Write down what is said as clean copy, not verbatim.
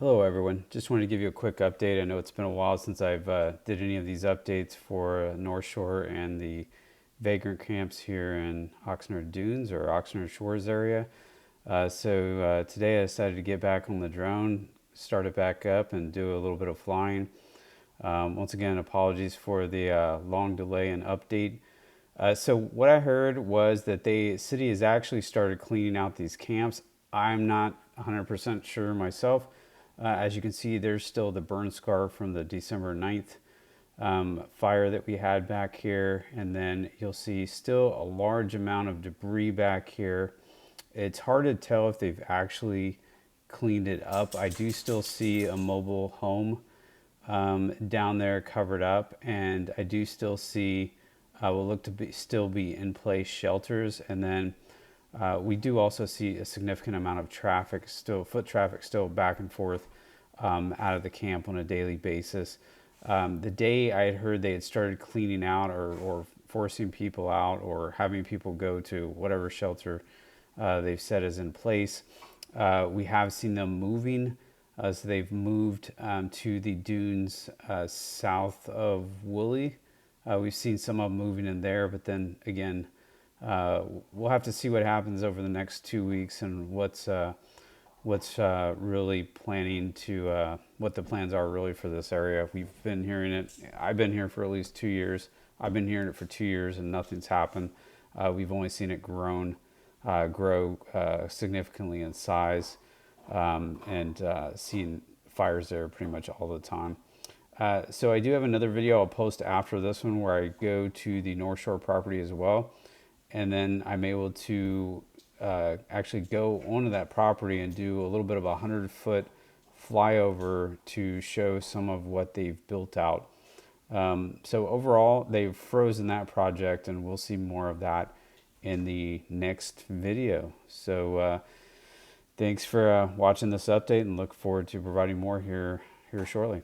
Hello everyone, just wanted to give you a quick update. I know it's been a while since I've did any of these updates for North Shore and the Vagrant camps here in Oxnard Dunes or Oxnard Shores area. Today I decided to get back on the drone, start it back up and do a little bit of flying. Once again, apologies for the long delay and update. So what I heard was that the city has actually started cleaning out these camps. I'm not 100% sure myself. As you can see, there's still the burn scar from the December 9th fire that we had back here. And then you'll see still a large amount of debris back here. It's hard to tell if they've actually cleaned it up. I do still see a mobile home down there covered up, and I do still see will look to still be in place shelters, and then we do also see a significant amount of traffic still, foot traffic still back and forth out of the camp on a daily basis. The day I had heard they had started cleaning out or forcing people out or having people go to whatever shelter they've said is in place, we have seen them moving. So they've moved to the dunes south of Woolley. We've seen some of them moving in there, but then again, we'll have to see what happens over the next 2 weeks and what's really planning to what the plans are really for this area. We've been hearing it. I've been here for at least 2 years. I've been hearing it for 2 years and nothing's happened. We've only seen it grow significantly in size, and seeing fires there pretty much all the time. So I do have another video I'll post after this one where I go to the North Shore property as well, and then I'm able to actually go onto that property and do a little bit of a 100-foot flyover to show some of what they've built out. So overall, they've frozen that project, and we'll see more of that in the next video. So thanks for watching this update, and look forward to providing more here shortly.